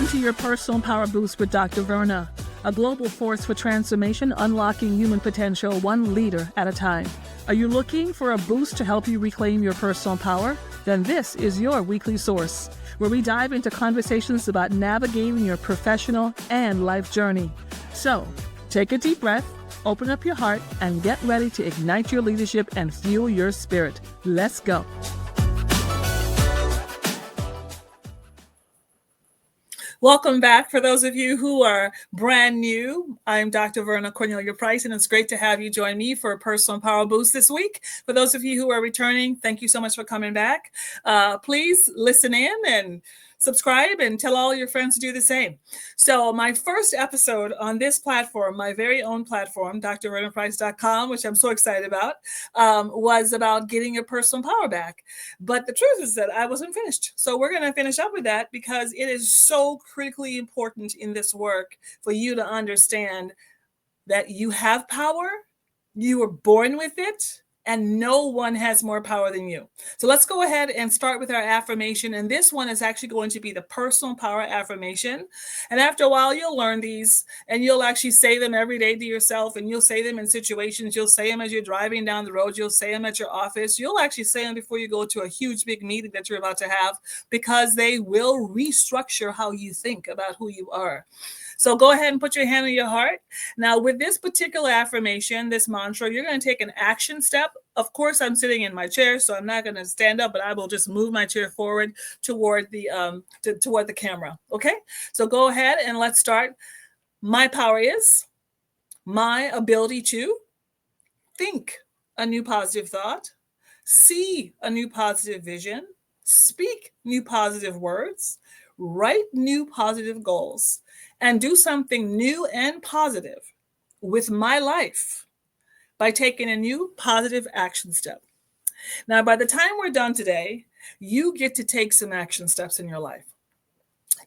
to your Personal Power Boost with Dr. Verna, a global force for transformation, unlocking human potential one leader at a time. Are you looking for a boost to help you reclaim your personal power? Then this is your weekly source, where we dive into conversations about navigating your professional and life journey. So, take a deep breath, open up your heart, and get ready to ignite your leadership and fuel your spirit. Let's go. Welcome back. For those of you who are brand new, I'm Dr. Verna Cornelia Price, and it's great to have you join me for a Personal Power Boost this week. For those of you who are returning, thank you so much for coming back. Please listen in and subscribe and tell all your friends to do the same. So my first episode on this platform, my very own platform, drvernaprice.com, which I'm so excited about, was about getting your personal power back. But the truth is that I wasn't finished. So we're going to finish up with that because it is so critically important in this work for you to understand that you have power, you were born with it, and no one has more power than you. So let's go ahead and start with our affirmation. And this one is actually going to be the personal power affirmation. And after a while, you'll learn these and you'll actually say them every day to yourself. And you'll say them in situations. You'll say them as you're driving down the road. You'll say them at your office. You'll actually say them before you go to a huge, big meeting that you're about to have, because they will restructure how you think about who you are. So go ahead and put your hand on your heart. Now, with this particular affirmation, this mantra, you're going to take an action step. Of course, I'm sitting in my chair, so I'm not going to stand up, but I will just move my chair forward toward the toward the camera. Okay, so go ahead and let's start. My power is my ability to think a new positive thought, see a new positive vision, speak new positive words, write new positive goals, and do something new and positive with my life by taking a new positive action step. Now, by the time we're done today, you get to take some action steps in your life.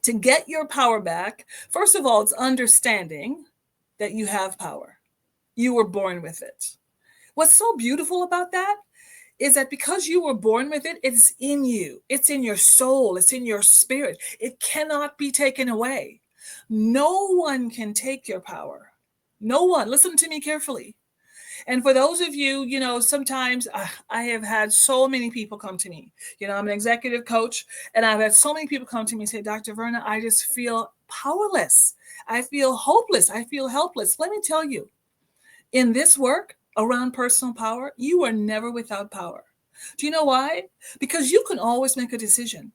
To get your power back, first of all, it's understanding that you have power. You were born with it. What's so beautiful about that is that because you were born with it, it's in you. It's in your soul. It's in your spirit. It cannot be taken away. No one can take your power. No one. Listen to me carefully. And for those of you, sometimes I have had so many people come to me. I'm an executive coach, and I've had so many people come to me and say, Dr. Verna, I just feel powerless. I feel hopeless. I feel helpless. Let me tell you, in this work around personal power, you are never without power. Do you know why? Because you can always make a decision.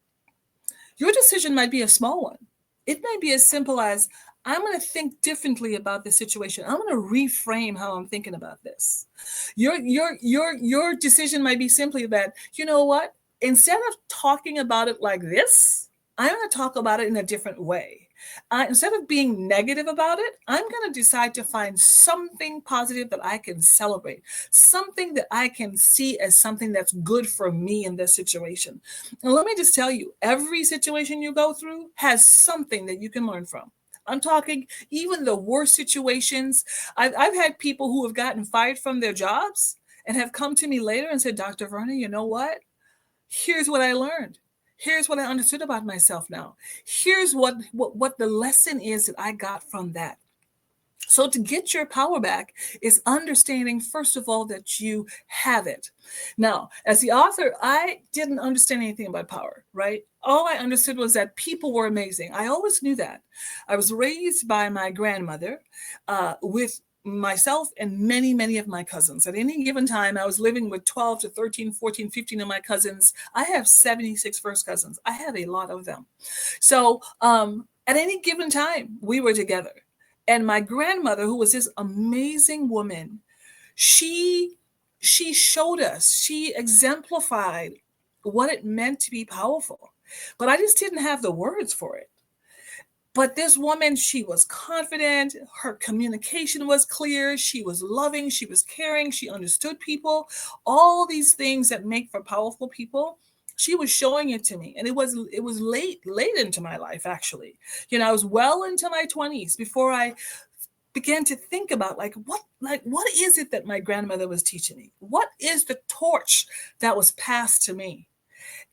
Your decision might be a small one. It may be as simple as, I'm going to think differently about this situation. I'm going to reframe how I'm thinking about this. Your decision might be simply that, you know what? Instead of talking about it like this, I'm going to talk about it in a different way. Instead of being negative about it, I'm going to decide to find something positive that I can celebrate, something that I can see as something that's good for me in this situation. And let me just tell you, every situation you go through has something that you can learn from. I'm talking even the worst situations. I've had people who have gotten fired from their jobs and have come to me later and said, Dr. Verna, you know what? Here's what I learned. Here's what I understood about myself now. Here's what the lesson is that I got from that. So to get your power back is understanding, first of all, that you have it. Now, as the author, I didn't understand anything about power, right? All I understood was that people were amazing. I always knew that. I was raised by my grandmother with myself and many, many of my cousins. At any given time, I was living with 12 to 13, 14, 15 of my cousins. I have 76 first cousins. I have a lot of them. So at any given time, we were together. And my grandmother, who was this amazing woman, she showed us, she exemplified what it meant to be powerful. But I just didn't have the words for it. But this woman, she was confident, her communication was clear, she was loving, she was caring, she understood people, all these things that make for powerful people. She was showing it to me, and it was late into my life, actually. I was well into my 20s before I began to think about what is it that my grandmother was teaching me? What is the torch that was passed to me?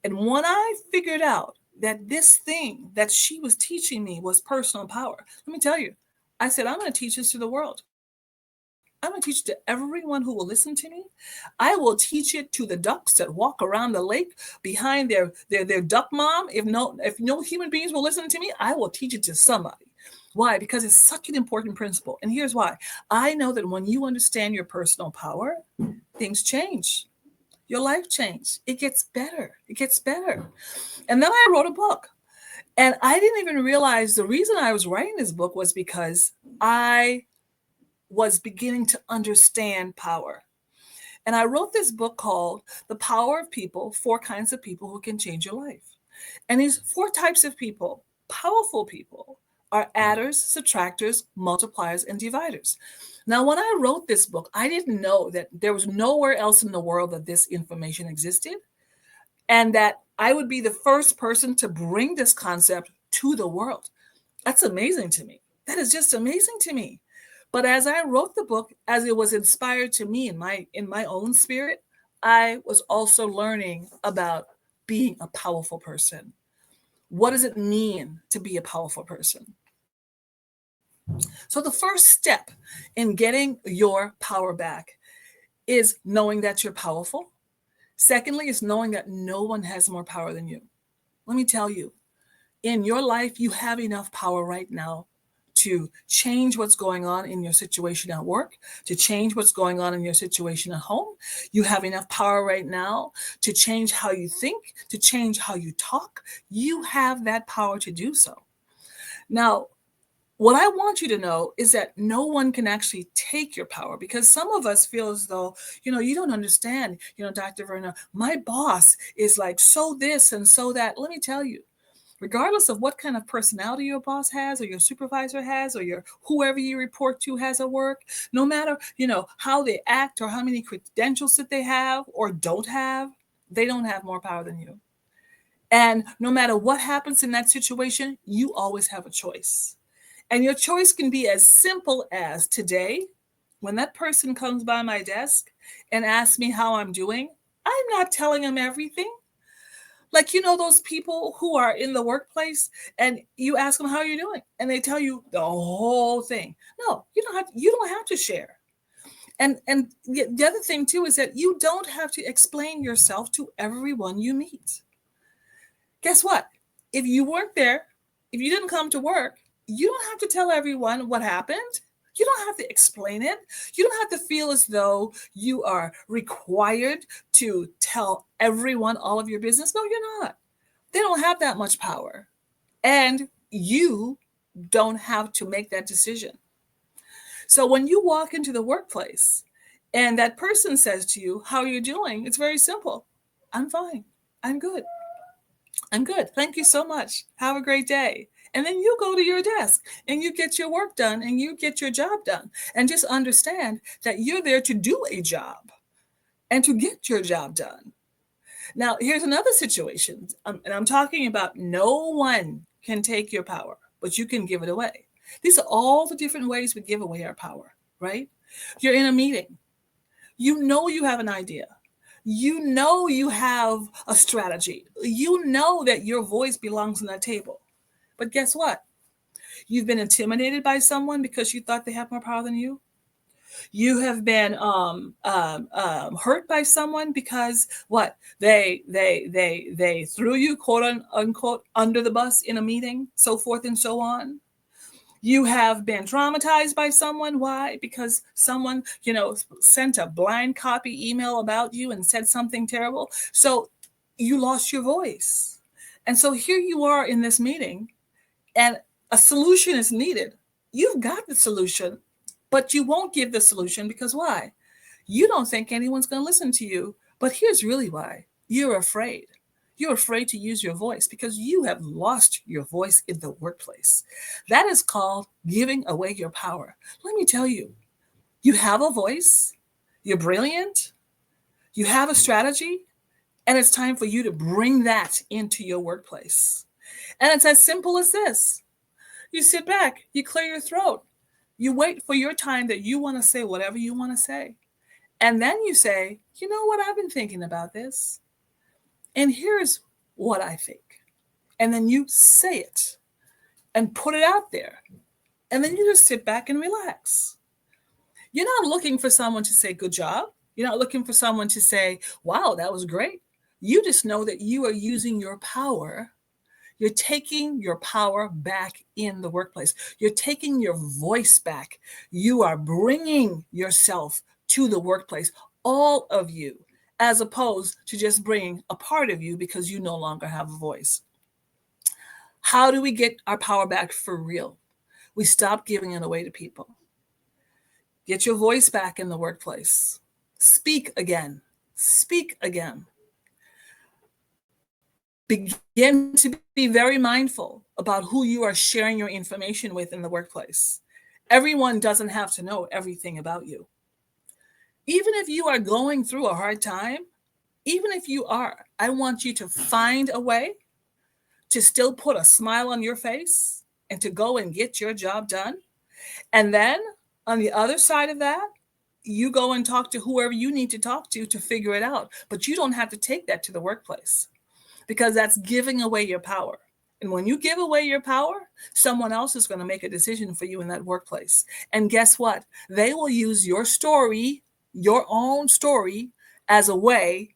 And when I figured out that this thing that she was teaching me was personal power. Let me tell you, I said, I'm going to teach this to the world. I'm going to teach it to everyone who will listen to me. I will teach it to the ducks that walk around the lake behind their duck mom. If no human beings will listen to me, I will teach it to somebody. Why? Because it's such an important principle. And here's why. I know that when you understand your personal power, things change. Your life changes. It gets better. It gets better. And then I wrote a book. And I didn't even realize the reason I was writing this book was because I was beginning to understand power. And I wrote this book called The Power of People, 4 Kinds of People Who Can Change Your Life. And these 4 types of people, powerful people, are adders, subtractors, multipliers, and dividers. Now, when I wrote this book, I didn't know that there was nowhere else in the world that this information existed, and that I would be the first person to bring this concept to the world. That's amazing to me. That is just amazing to me. But as I wrote the book, as it was inspired to me in my own spirit, I was also learning about being a powerful person. What does it mean to be a powerful person? So the first step in getting your power back is knowing that you're powerful. Secondly, is knowing that no one has more power than you. Let me tell you, in your life, you have enough power right now to change what's going on in your situation at work, to change what's going on in your situation at home. You have enough power right now to change how you think, to change how you talk. You have that power to do so. Now, what I want you to know is that no one can actually take your power, because some of us feel as though, you don't understand, Dr. Verna, my boss is like so this and so that. Let me tell you, regardless of what kind of personality your boss has or your supervisor has or your whoever you report to has at work, no matter, how they act or how many credentials that they have or don't have, they don't have more power than you. And no matter what happens in that situation, you always have a choice. And your choice can be as simple as today, when that person comes by my desk and asks me how I'm doing, I'm not telling them everything. Like, those people who are in the workplace and you ask them how you're doing and they tell you the whole thing. No, you don't have to share. And the other thing too is that you don't have to explain yourself to everyone you meet. Guess what? If you weren't there, if you didn't come to work, you don't have to tell everyone what happened. You don't have to explain it. You don't have to feel as though you are required to tell everyone all of your business. No, you're not. They don't have that much power. And you don't have to make that decision. So when you walk into the workplace and that person says to you, how are you doing? It's very simple. I'm fine. I'm good. I'm good. Thank you so much. Have a great day. And then you go to your desk and you get your work done and you get your job done. And just understand that you're there to do a job and to get your job done. Now, here's another situation. And I'm talking about no one can take your power, but you can give it away. These are all the different ways we give away our power, right? You're in a meeting. You know you have an idea. You know you have a strategy. You know that your voice belongs on that table. But guess what? You've been intimidated by someone because you thought they have more power than you. You have been hurt by someone because what they threw you quote unquote under the bus in a meeting, so forth and so on. You have been traumatized by someone. Why? Because someone, sent a blind copy email about you and said something terrible. So you lost your voice. And so here you are in this meeting and a solution is needed. You've got the solution, but you won't give the solution because why? You don't think anyone's going to listen to you. But here's really why. You're afraid. You're afraid to use your voice because you have lost your voice in the workplace. That is called giving away your power. Let me tell you, you have a voice, you're brilliant, you have a strategy, and it's time for you to bring that into your workplace. And it's as simple as this. You sit back, you clear your throat, you wait for your time that you want to say whatever you want to say. And then you say, you know what, I've been thinking about this. And here's what I think. And then you say it and put it out there. And then you just sit back and relax. You're not looking for someone to say, good job. You're not looking for someone to say, wow, that was great. You just know that you are using your power. You're taking your power back in the workplace. You're taking your voice back. You are bringing yourself to the workplace, all of you, as opposed to just bringing a part of you because you no longer have a voice. How do we get our power back for real? We stop giving it away to people. Get your voice back in the workplace. Speak again. Speak again. Begin to be very mindful about who you are sharing your information with in the workplace. Everyone doesn't have to know everything about you. Even if you are going through a hard time, even if you are, I want you to find a way to still put a smile on your face and to go and get your job done. And then on the other side of that, you go and talk to whoever you need to talk to figure it out. But you don't have to take that to the workplace because that's giving away your power. And when you give away your power, someone else is going to make a decision for you in that workplace. And guess what? They will use your story, your own story, as a way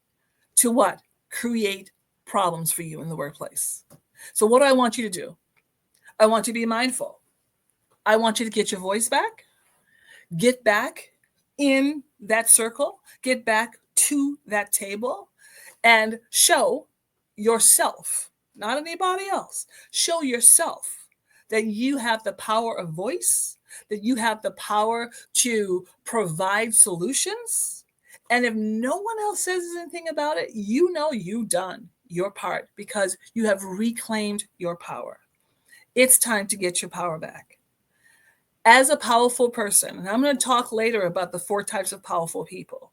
to what? Create problems for you in the workplace. So what do I want you to do? I want you to be mindful. I want you to get your voice back, get back in that circle, get back to that table, and show yourself, not anybody else, show yourself that you have the power of voice, that you have the power to provide solutions. And if no one else says anything about it, you know you've done your part because you have reclaimed your power. It's time to get your power back. As a powerful person, and I'm going to talk later about the 4 types of powerful people,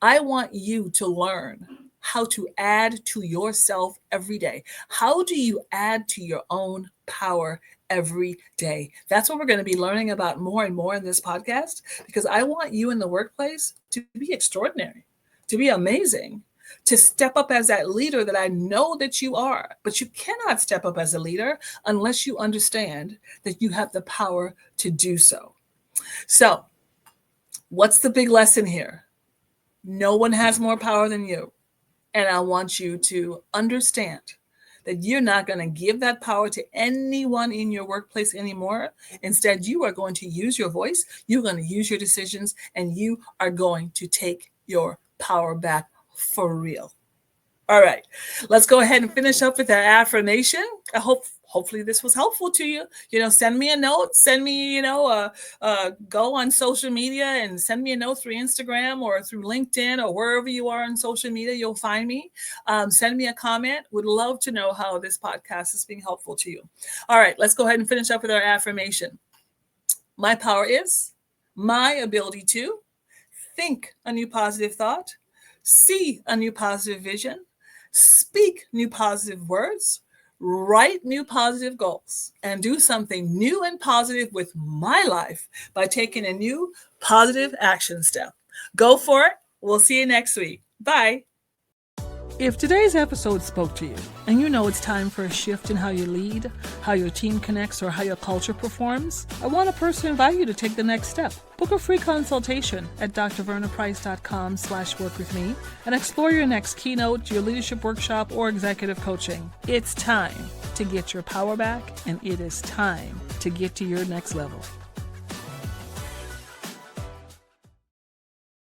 I want you to learn how to add to yourself every day. How do you add to your own power every day? That's what we're going to be learning about more and more in this podcast, because I want you in the workplace to be extraordinary, to be amazing, to step up as that leader that I know that you are. But you cannot step up as a leader unless you understand that you have the power to do so. So, what's the big lesson here? No one has more power than you. And I want you to understand that you're not going to give that power to anyone in your workplace anymore. Instead, you are going to use your voice, you're going to use your decisions, and you are going to take your power back for real. All right, let's go ahead and finish up with our affirmation. Hopefully this was helpful to you. Send me a note, send me, go on social media and send me a note through Instagram or through LinkedIn or wherever you are on social media, you'll find me. Send me a comment. Would love to know how this podcast is being helpful to you. All right, let's go ahead and finish up with our affirmation. My power is my ability to think a new positive thought, see a new positive vision, speak new positive words, write new positive goals, and do something new and positive with my life by taking a new positive action step. Go for it. We'll see you next week. Bye. If today's episode spoke to you and you know it's time for a shift in how you lead, how your team connects, or how your culture performs, I want to personally invite you to take the next step. Book a free consultation at drvernaprice.com/workwithme and explore your next keynote, your leadership workshop, or executive coaching. It's time to get your power back, and it is time to get to your next level.